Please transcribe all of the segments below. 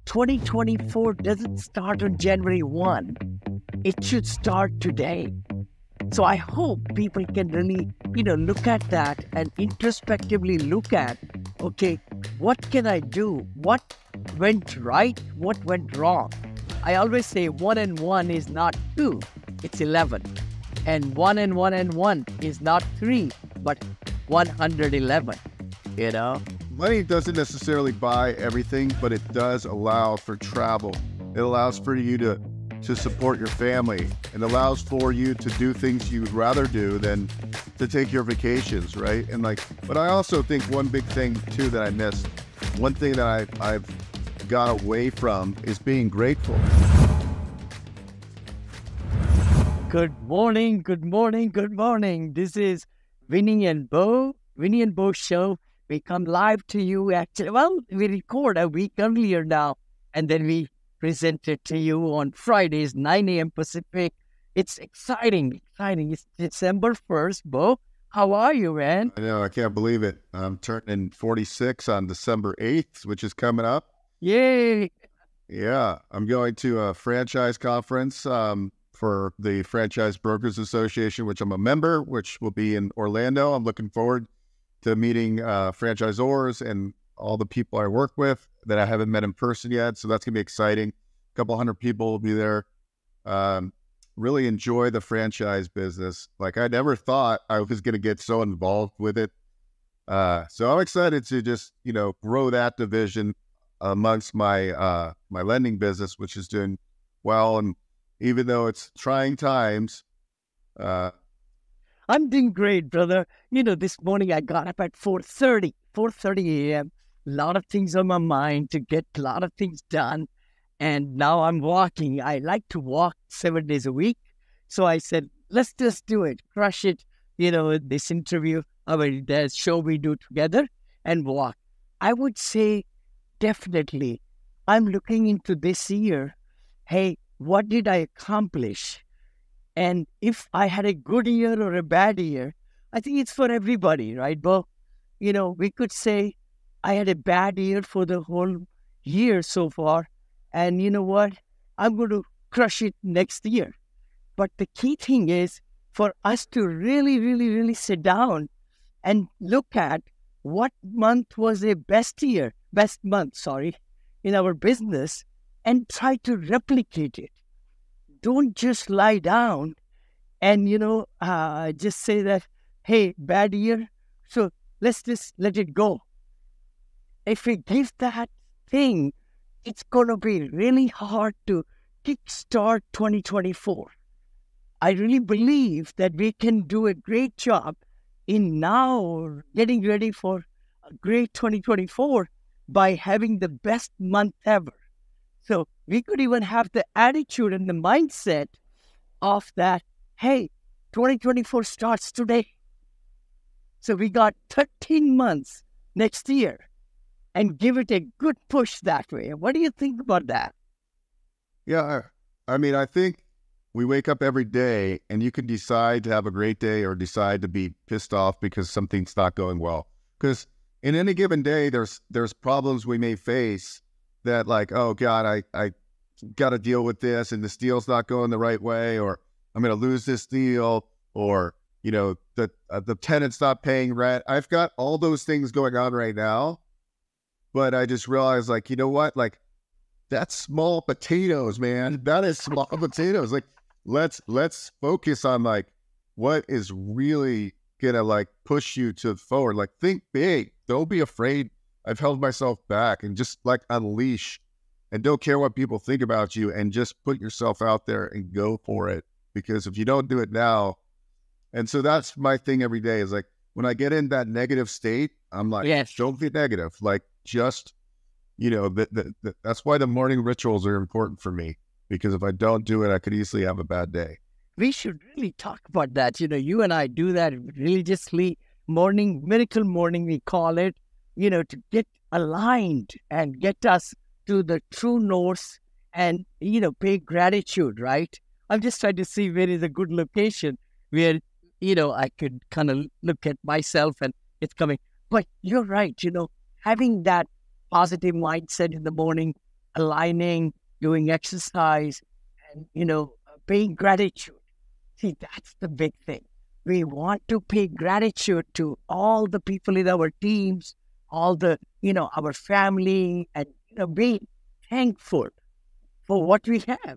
2024 doesn't start on January 1. It should start today. So I hope people can really, look at that and introspectively look at, okay, what can I do? What went right? What went wrong? I always say 1 and 1 is not 2, it's 11. And 1 and 1 and 1 is not 3, but 111, Money doesn't necessarily buy everything, but it does allow for travel. It allows for you to support your family. It allows for you to do things you'd rather do than to take your vacations, right? But I also think one big thing too that I missed, one thing that I've got away from is being grateful. Good morning, good morning, good morning. This is Vinney and Beau, Vinney and Beau show. We come live to you actually. Well, we record a week earlier now, and then we present it to you on Fridays, 9 a.m. Pacific. It's exciting. It's December 1st, Beau. How are you, man? I know, I can't believe it. I'm turning 46 on December 8th, which is coming up. Yay! Yeah, I'm going to a franchise conference for the Franchise Brokers Association, which I'm a member, which will be in Orlando. I'm looking forward to meeting franchisors and all the people I work with that I haven't met in person yet. So that's going to be exciting. A couple hundred people will be there. Really enjoy the franchise business. Like I never thought I was going to get so involved with it. So I'm excited to just, grow that division amongst my my lending business, which is doing well. And even though it's trying times, I'm doing great, brother. This morning I got up at 4:30 a.m. A lot of things on my mind to get a lot of things done. And now I'm walking. I like to walk 7 days a week. So I said, let's just do it. Crush it. This interview, the show we do together and walk. I would say definitely I'm looking into this year. Hey, what did I accomplish? And if I had a good year or a bad year, I think it's for everybody, right, Beau? We could say I had a bad year for the whole year so far. And you know what? I'm going to crush it next year. But the key thing is for us to really, really, really sit down and look at what month was a best month, in our business and try to replicate it. Don't just lie down and, just say that, hey, bad year, so let's just let it go. If we give that thing, it's going to be really hard to kickstart 2024. I really believe that we can do a great job in now getting ready for a great 2024 by having the best month ever. So we could even have the attitude and the mindset of that, hey, 2024 starts today. So we got 13 months next year and give it a good push that way. What do you think about that? Yeah, I think we wake up every day and you can decide to have a great day or decide to be pissed off because something's not going well. Because in any given day, there's problems we may face that like, oh God, I got to deal with this and this deal's not going the right way, or I'm going to lose this deal, or, the tenant's not paying rent. I've got all those things going on right now, but I just realized like, you know what? Like that's small potatoes, man. That is small potatoes. Like let's focus on like what is really going to like push you to forward. Like think big. Don't be afraid. I've held myself back and just like unleash and don't care what people think about you and just put yourself out there and go for it. Because if you don't do it now, and so that's my thing every day is like when I get in that negative state, I'm like, yes, don't be negative. Like just, that's why the morning rituals are important for me. Because if I don't do it, I could easily have a bad day. We should really talk about that. You and I do that religiously. Miracle morning, we call it. To get aligned and get us to the true north and, pay gratitude, right? I'm just trying to see where is a good location where, I could kind of look at myself and it's coming. But you're right, having that positive mindset in the morning aligning, doing exercise, and, paying gratitude. See, that's the big thing. We want to pay gratitude to all the people in our teams, all the, our family, and, be thankful for what we have.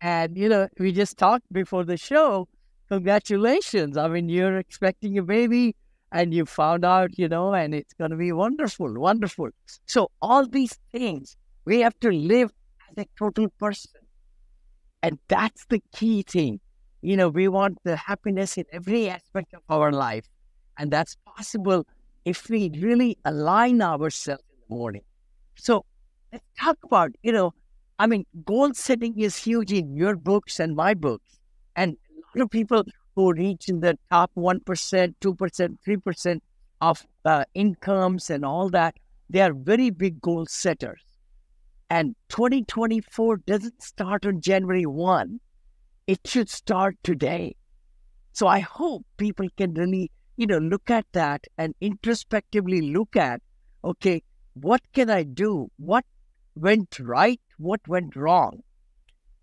And, we just talked before the show. Congratulations. I mean, you're expecting a baby and you found out, and it's going to be wonderful, wonderful. So all these things, we have to live as a total person. And that's the key thing. We want the happiness in every aspect of our life. And that's possible if we really align ourselves in the morning. So let's talk about, goal setting is huge in your books and my books. And a lot of people who reach in the top 1%, 2%, 3% of incomes and all that, they are very big goal setters. And 2024 doesn't start on January 1. It should start today. So I hope people can really, look at that and introspectively look at, okay, what can I do? What went right? What went wrong?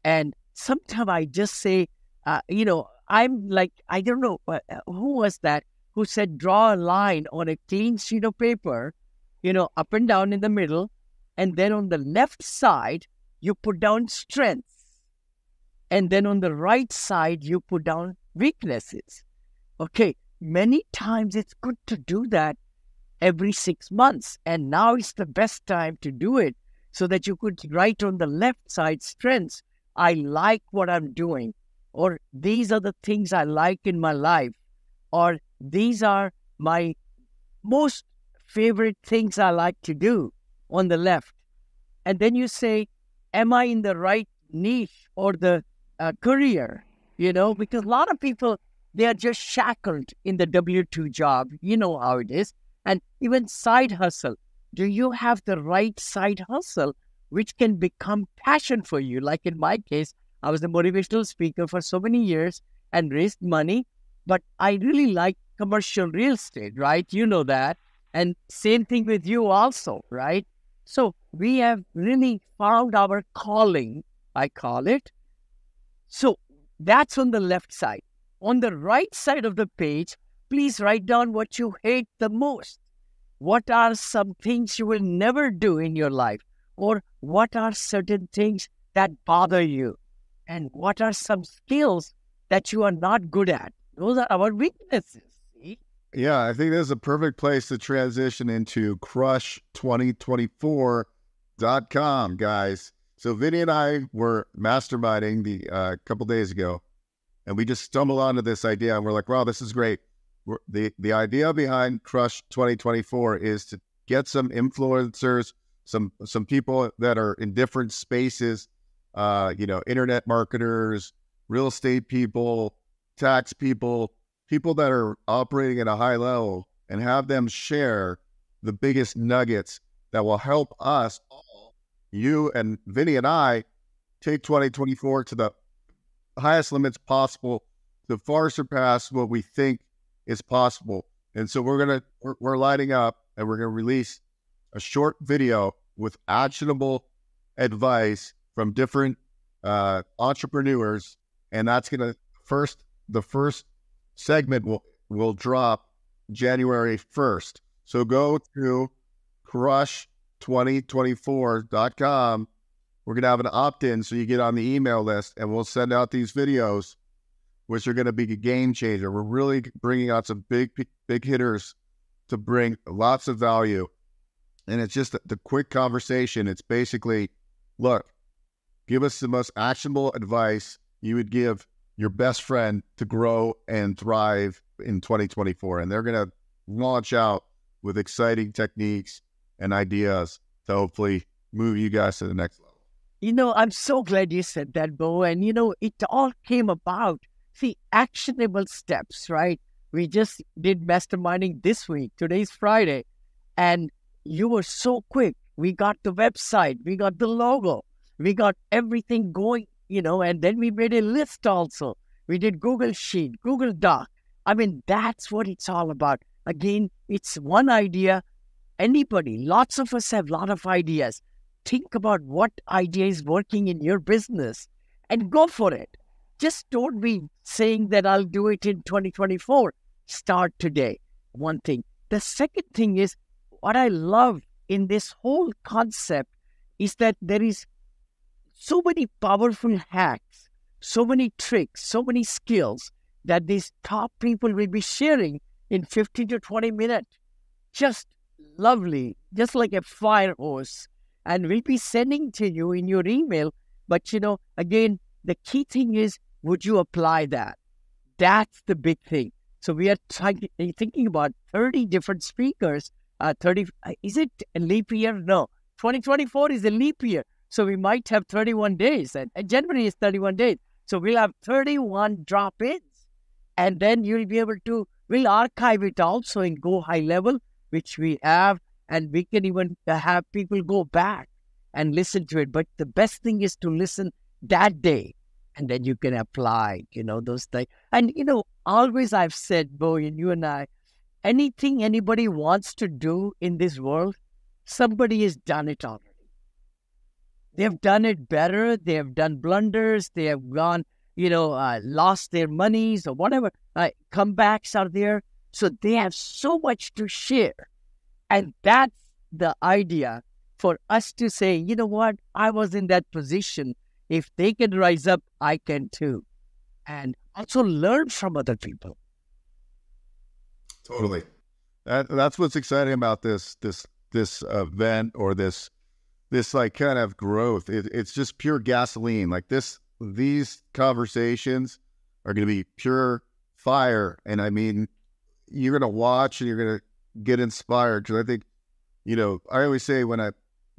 And sometimes I just say, I'm like, I don't know, who was that who said, draw a line on a clean sheet of paper, up and down in the middle. And then on the left side, you put down strengths. And then on the right side, you put down weaknesses. Okay, many times it's good to do that every 6 months. And now is the best time to do it so that you could write on the left side strengths. I like what I'm doing. Or these are the things I like in my life. Or these are my most favorite things I like to do on the left. And then you say, am I in the right niche or the career? Because a lot of people, they are just shackled in the W-2 job. You know how it is. And even side hustle. Do you have the right side hustle, which can become passion for you? Like in my case, I was a motivational speaker for so many years and raised money, but I really like commercial real estate, right? You know that. And same thing with you also, right? So we have really found our calling, I call it. So that's on the left side. On the right side of the page, please write down what you hate the most. What are some things you will never do in your life? Or what are certain things that bother you? And what are some skills that you are not good at? Those are our weaknesses. See? Yeah, I think this is a perfect place to transition into crush2024.com, guys. So Vinney and I were masterminding a couple days ago, and we just stumbled onto this idea, and we're like, wow, this is great. The idea behind Crush 2024 is to get some influencers, some people that are in different spaces, internet marketers, real estate people, tax people that are operating at a high level, and have them share the biggest nuggets that will help us all, you and Vinney and I, take 2024 to the highest limits possible, to far surpass what we think is possible. And so we're lining up, and we're gonna release a short video with actionable advice from different entrepreneurs, and that's the first segment will drop January 1st. So go to crush2024.com. We're going to have an opt-in so you get on the email list, and we'll send out these videos, which are going to be a game changer. We're really bringing out some big hitters to bring lots of value. And it's just the quick conversation. It's basically, look, give us the most actionable advice you would give your best friend to grow and thrive in 2024. And they're going to launch out with exciting techniques and ideas to hopefully move you guys to the next level. I'm so glad you said that, Beau. And, it all came about. See, actionable steps, right? We just did masterminding this week. Today's Friday. And you were so quick. We got the website. We got the logo. We got everything going, and then we made a list also. We did Google Sheet, Google Doc. I mean, that's what it's all about. Again, it's one idea. Anybody, lots of us have a lot of ideas. think about what idea is working in your business and go for it. Just don't be saying that I'll do it in 2024. Start today. One thing. The second thing is what I love in this whole concept is that there is so many powerful hacks, so many tricks, so many skills that these top people will be sharing in 15 to 20 minutes. Just lovely, just like a fire hose. And we'll be sending to you in your email. But, again, the key thing is, would you apply that? That's the big thing. So we are thinking about 30 different speakers. 30, is it a leap year? No. 2024 is a leap year. So we might have 31 days. And January is 31 days. So we'll have 31 drop-ins. And then you'll be able to, we'll archive it also in Go High Level, which we have. And we can even have people go back and listen to it. But the best thing is to listen that day. And then you can apply, those things. And, always I've said, Beau, and you and I, anything anybody wants to do in this world, somebody has done it already. They've done it better. They have done blunders. They have gone, lost their monies or whatever. Comebacks are there. So they have so much to share. And that's the idea for us to say, you know what? I was in that position. If they can rise up, I can too. And also learn from other people. Totally. That's what's exciting about this event or this like kind of growth. It's just pure gasoline. Like these conversations are going to be pure fire. And I mean, you're going to watch and you're going to get inspired. Because I think, I always say when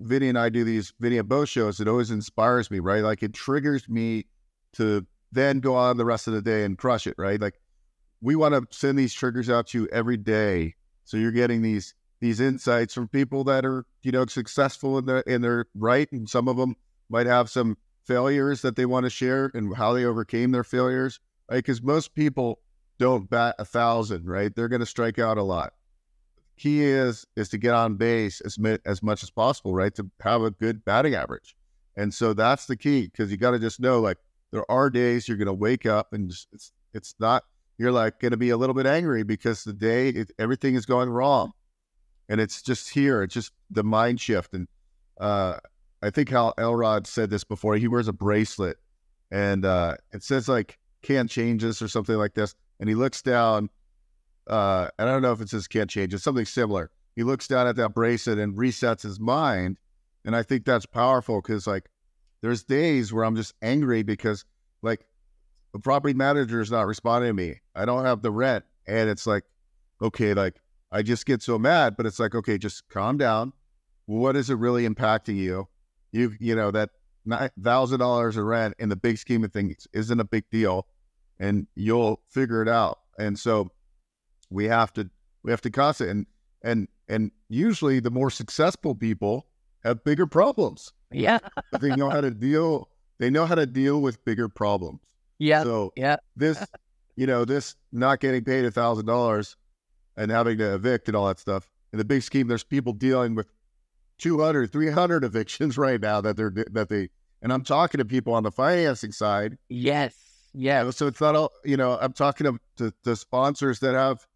Vinney and I do these Vinney and Beau shows, it always inspires me, right? Like it triggers me to then go on the rest of the day and crush it, right? Like we want to send these triggers out to you every day. So you're getting these insights from people that are, successful in their right. And some of them might have some failures that they want to share and how they overcame their failures, right? Because most people don't bat 1,000, right? They're going to strike out a lot. Key is to get on base as much as possible, right? To have a good batting average. And so that's the key, because you got to just know, like, there are days you're going to wake up and it's not, you're like going to be a little bit angry because the day everything is going wrong. And it's just here. It's just the mind shift. And I think Hal Elrod said this before. He wears a bracelet and it says like, can't change this or something like this. And he looks down. And I don't know if it says can't change. It's something similar. He looks down at that bracelet and resets his mind. And I think that's powerful because like there's days where I'm just angry because like the property manager is not responding to me. I don't have the rent. And it's like, okay, like I just get so mad, but it's like, okay, just calm down. What is it really impacting you? That $9,000 of rent in the big scheme of things isn't a big deal and you'll figure it out. And so we have to constantly, and usually the more successful people have bigger problems. Yeah. They know how to deal with bigger problems. Yeah. So yeah. This not getting paid $1,000 and having to evict and all that stuff. In the big scheme, there's people dealing with 200, 300 evictions right now and I'm talking to people on the financing side. Yes. Yeah. So it's not all, I'm talking to sponsors that have,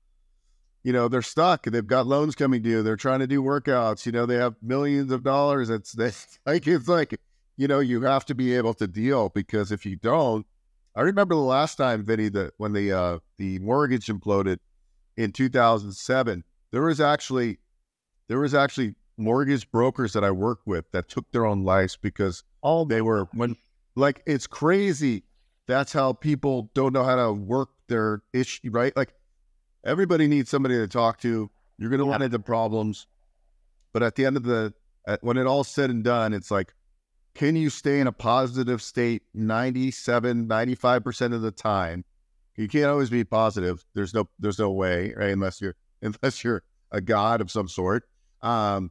they're stuck. They've got loans coming due. They're trying to do workouts. They have millions of dollars. It's like, you have to be able to deal, because if you don't, I remember the last time, Vinney, that when the mortgage imploded in 2007, there was actually mortgage brokers that I worked with that took their own lives because it's crazy. That's how people don't know how to work their issue, right? Like everybody needs somebody to talk to. You're going to run into problems, but at the end of when it all's said and done, it's like, can you stay in a positive state 95% of the time? You can't always be positive. There's no way, right? Unless you're a god of some sort. And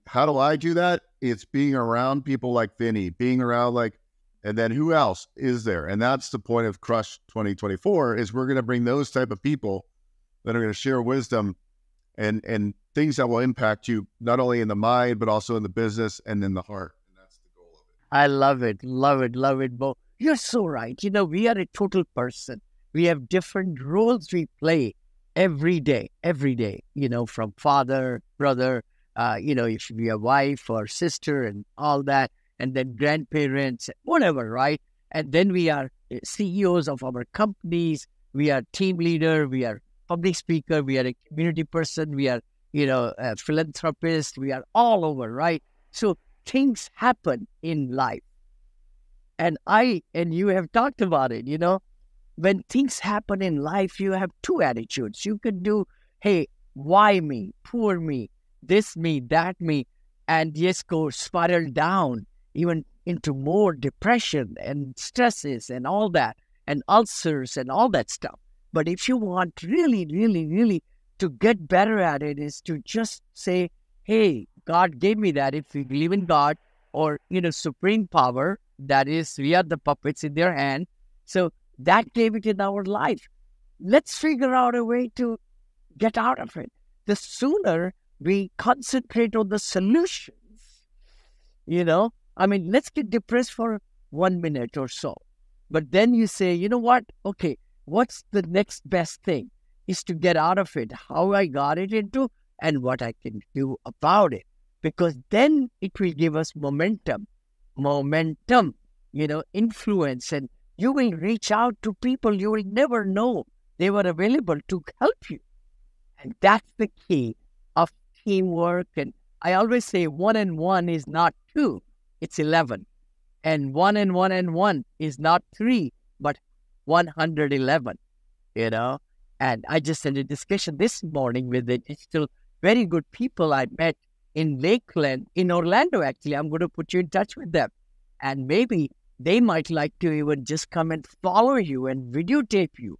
how do I do that? It's being around people like Vinney, being around and then who else is there? And that's the point of Crush 2024 is we're going to bring those type of people that are going to share wisdom and things that will impact you not only in the mind but also in the business and in the heart. And that's the goal of it. I love it, love it, Bo. You're so right. We are a total person. We have different roles we play every day, from father, brother, if we are wife or sister and all that, and then grandparents, whatever, right? And then we are CEOs of our companies. We are team leader. We are public speaker. We are a community person. We are, a philanthropist. We are all over, right? So things happen in life. And you have talked about it, when things happen in life, you have two attitudes. You could do, hey, why me, poor me, this me, that me, and just go spiral down even into more depression and stresses and all that, and ulcers and all that stuff. But if you want really, really, really to get better at it, is to just say, hey, God gave me that. If we believe in God or, supreme power, that is, we are the puppets in their hand. So that gave it in our life. Let's figure out a way to get out of it. The sooner we concentrate on the solutions, let's get depressed for 1 minute or so. But then you say, you know what? Okay, what's the next best thing? Is to get out of it, how I got it into and what I can do about it. Because then it will give us momentum, influence, and you will reach out to people you will never know they were available to help you. And that's the key of teamwork. And I always say 1 and 1 is not 2, it's 11. And 1 and 1 and 1 is not 3, but 111, And I just had a discussion this morning with the digital, very good people I met in Lakeland, in Orlando, actually. I'm going to put you in touch with them. And maybe they might like to even just come and follow you and videotape you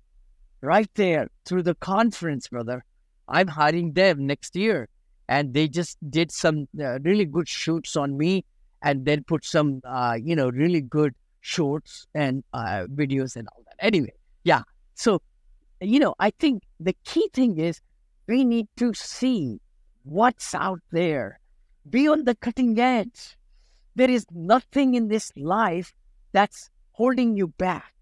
right there through the conference, brother. I'm hiring them next year. And they just did some really good shoots on me and then put some, really good shorts and videos and all that. Anyway, yeah. So, I think the key thing is we need to see what's out there, be on the cutting edge. There is nothing in this life that's holding you back.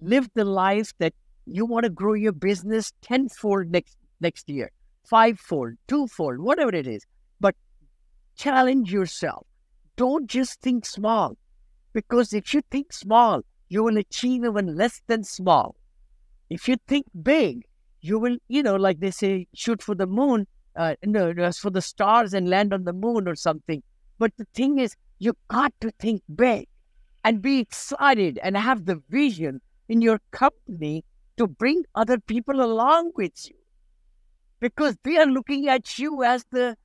Live the life that you want to grow your business tenfold next year, fivefold, twofold, whatever it is. But challenge yourself. Don't just think small, because if you think small, you will achieve even less than small. If you think big, you will, like they say, shoot for the moon, for the stars and land on the moon or something. But the thing is, you got to think big and be excited and have the vision in your company to bring other people along with you. Because they are looking at you as the,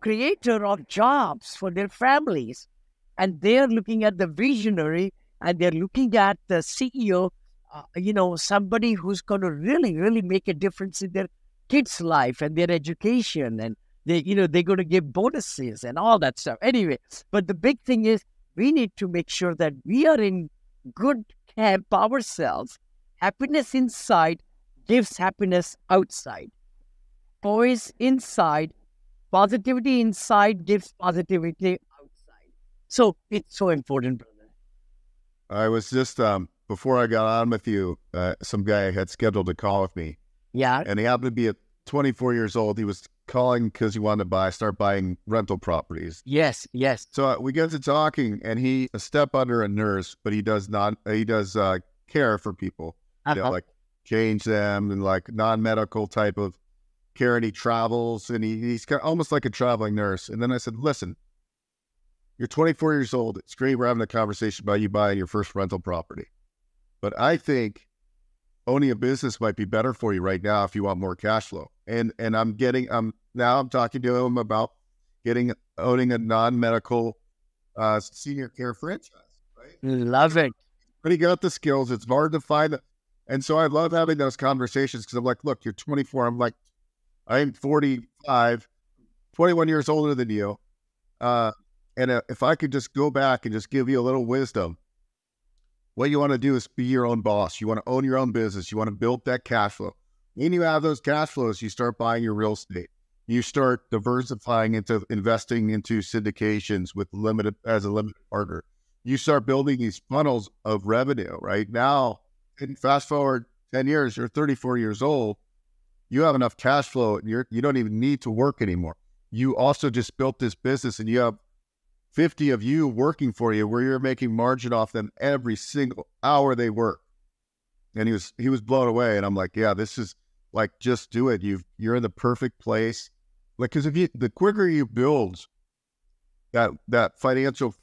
creator of jobs for their families. And they are looking at the visionary and they're looking at the CEO, somebody who's going to really, really make a difference in their kids' life and their education. And they're going to give bonuses and all that stuff. Anyway, but the big thing is we need to make sure that we are in good camp ourselves. Happiness inside gives happiness outside. Poise inside, positivity inside gives positivity outside. So it's so important, brother. I was just, before I got on with you, some guy had scheduled a call with me. Yeah. And he happened to be at 24 years old. He was calling because he wanted to start buying rental properties. Yes. So we get to talking, and he's a step under a nurse, but he does care for people, like change them and like non-medical type of care. And he travels, and he's almost like a traveling nurse. And then I said, listen, you're 24 years old. It's great we're having a conversation about you buying your first rental property. But I think owning a business might be better for you right now if you want more cash flow. And I'm talking to him about owning a non-medical senior care franchise. Right? Love it. But he got the skills. It's hard to find. And so I love having those conversations because I'm like, look, you're 24. I'm like, I'm 45, 21 years older than you. And if I could just go back and just give you a little wisdom, what you want to do is be your own boss. You want to own your own business. You want to build that cash flow. When you have those cash flows, you start buying your real estate. You start diversifying into investing into syndications with as a limited partner. You start building these funnels of revenue, right? Now, and fast forward 10 years, you're 34 years old. You have enough cash flow and you don't even need to work anymore. You also just built this business and you have 50 of you working for you where you're making margin off them every single hour they work. And he was blown away. And I'm like, yeah, this is like, just do it. You're in the perfect place. Like, because the quicker you build that financial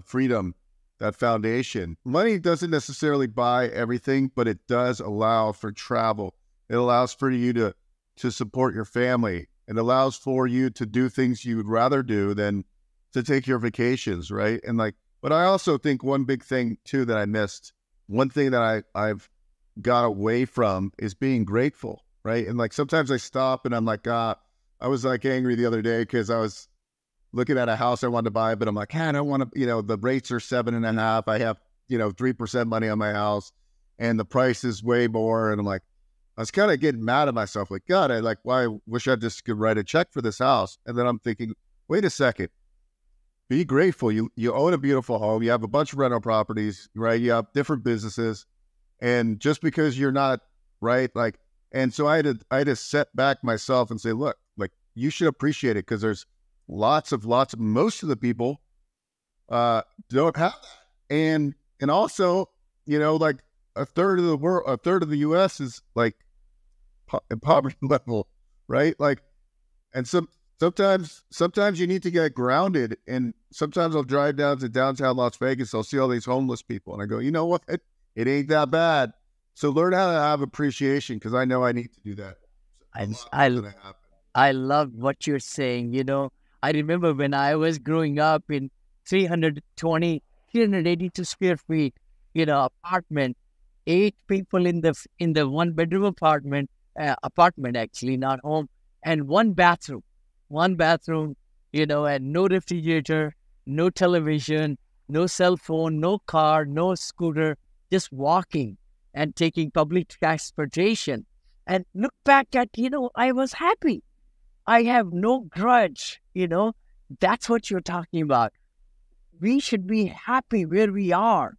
freedom, that foundation, money doesn't necessarily buy everything, but it does allow for travel. It allows for you to support your family. It allows for you to do things you would rather do than to take your vacations, right? And like, but I also think one big thing too that I missed, one thing that I've got away from is being grateful, right? And like, sometimes I stop and I'm like, I was like angry the other day because I was looking at a house I wanted to buy, but I'm like, I don't want to, the rates are 7.5. I have, 3% money on my house and the price is way more. And I'm like, I was kind of getting mad at myself. Like, God, I wish I just could write a check for this house. And then I'm thinking, wait a second, be grateful. You own a beautiful home. You have a bunch of rental properties, right? You have different businesses. And just because you're not, right? Like, and so I had to set back myself and say, look, like, you should appreciate it because there's lots of, most of the people don't have that. And also, like a third of the world, a third of the US is like poverty level, right? Like, and sometimes you need to get grounded. And sometimes I'll drive down to downtown Las Vegas. I'll see all these homeless people and I go, you know what? It ain't that bad. So learn how to have appreciation because I know I need to do that. I love what you're saying. I remember when I was growing up in 382 square feet, apartment, 8 people in the one bedroom apartment actually, not home, and one bathroom, and no refrigerator, no television, no cell phone, no car, no scooter, just walking and taking public transportation. And look back at, I was happy. I have no grudge, That's what you're talking about. We should be happy where we are,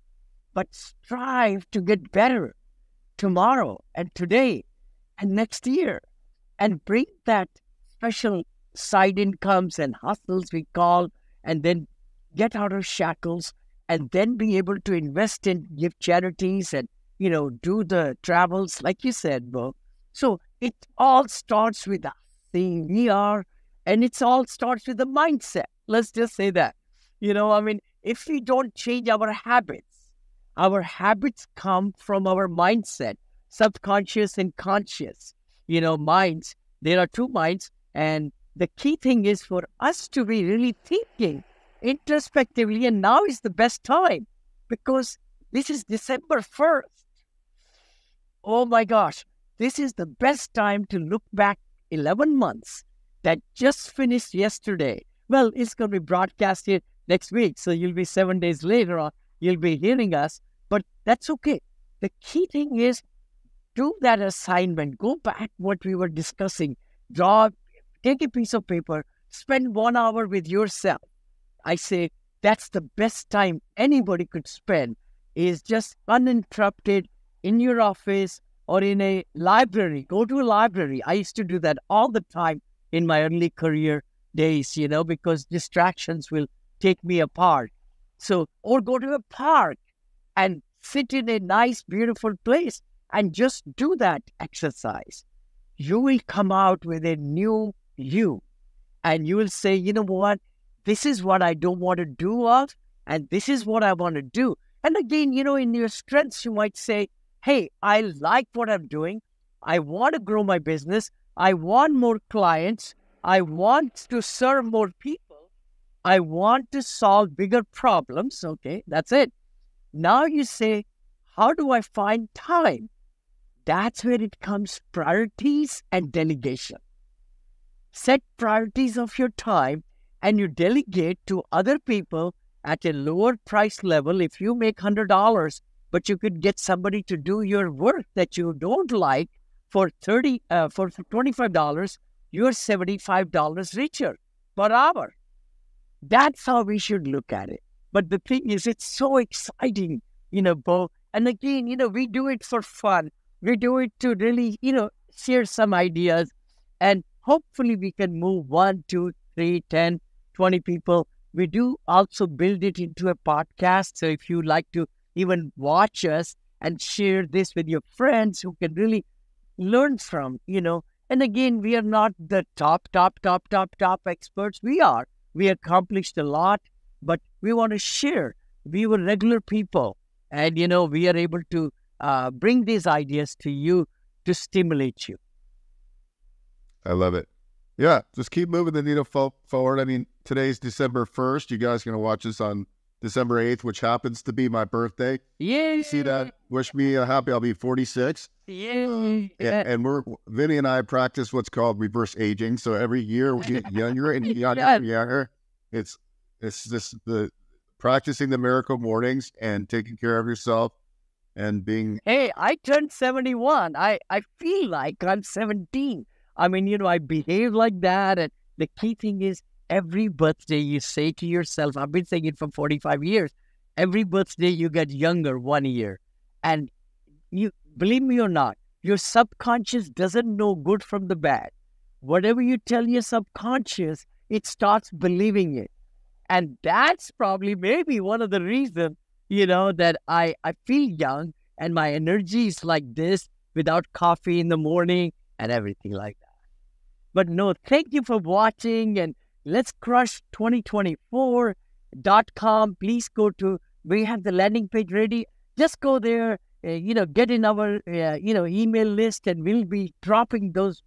but strive to get better tomorrow and today and next year and bring that special side incomes and hustles we call, and then get out of shackles and then be able to invest in, give charities and, do the travels, like you said, Beau. So it all starts with us saying we are, and it all starts with the mindset. Let's just say that. If we don't change our habits come from our mindset, subconscious and conscious, minds. There are 2 minds. And the key thing is for us to be really thinking introspectively. And now is the best time because this is December 1st. Oh my gosh, this is the best time to look back 11 months that just finished yesterday. Well, it's going to be broadcasted next week, so you'll be 7 days later on, you'll be hearing us, but that's okay. The key thing is do that assignment, go back what we were discussing, take a piece of paper, spend 1 hour with yourself. I say that's the best time anybody could spend, is just uninterrupted in your office or in a library. Go to a library. I used to do that all the time in my early career days, because distractions will take me apart. So, or go to a park and sit in a nice, beautiful place and just do that exercise. You will come out with a new you and you will say, you know what, this is what I don't want to do of, and this is what I want to do. And again, in your strengths, you might say, hey, I like what I'm doing. I want to grow my business. I want more clients. I want to serve more people. I want to solve bigger problems. Okay, that's it. Now you say, how do I find time? That's where it comes priorities and delegation. Set priorities of your time and you delegate to other people at a lower price level. If you make $100, but you could get somebody to do your work that you don't like for $25, you're $75 richer per hour. That's how we should look at it. But the thing is, it's so exciting, Beau. And again, we do it for fun. We do it to really, share some ideas. And hopefully we can move 1, 2, 3, 10, 20 people. We do also build it into a podcast. So if you like to even watch us and share this with your friends who can really learn from, And again, we are not the top experts. We accomplished a lot, but we want to share. We were regular people. And, we are able to bring these ideas to you to stimulate you. I love it. Yeah, just keep moving the needle forward. I mean, today's December 1st. You guys going to watch this on December 8th, which happens to be my birthday. Yeah. See that? Wish me a happy. I'll be 46. Yeah. And Vinney and I practice what's called reverse aging. So every year we get younger and younger. It's just the practicing the miracle mornings and taking care of yourself and being. Hey, I turned 71. I feel like I'm 17. I mean, I behave like that. And the key thing is every birthday you say to yourself, I've been saying it for 45 years, every birthday you get younger 1 year. And you believe me or not, your subconscious doesn't know good from the bad. Whatever you tell your subconscious, it starts believing it. And that's probably maybe one of the reasons, that I feel young and my energy is like this without coffee in the morning and everything like that. But no, thank you for watching, and let's crush 2024.com. Please go to, we have the landing page ready. Just go there, get in our, email list, and we'll be dropping those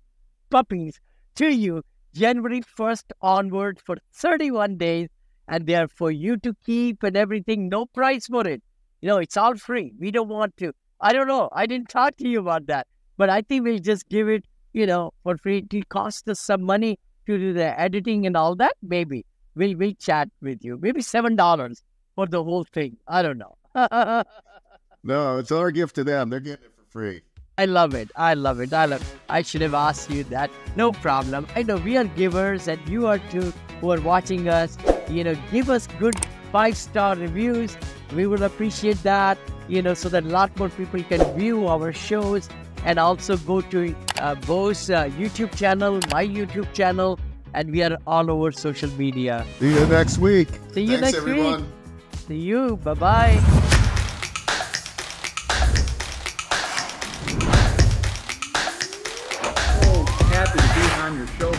puppies to you January 1st onward for 31 days. And they are for you to keep and everything. No price for it. It's all free. We don't want to. I don't know. I didn't talk to you about that. But I think we'll just give it, for free. It will cost us some money to do the editing and all that. Maybe. We'll chat with you. Maybe $7 for the whole thing. I don't know. No, it's our gift to them. They're getting it for free. I love it. I should have asked you that. No problem. I know we are givers and you are too who are watching us. Give us good 5-star reviews. We would appreciate that, so that a lot more people can view our shows. And also go to Beau's YouTube channel, my YouTube channel, and we are all over social media. See you next week. See you Thanks, next everyone. week. See you. Bye-bye. Happy to be on your show.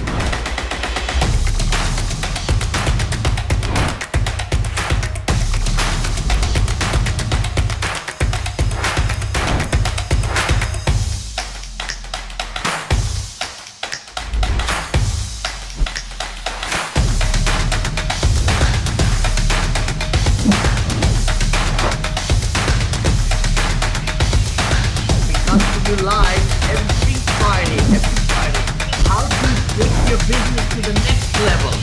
We come to you live every Friday. How to take your business to the next level.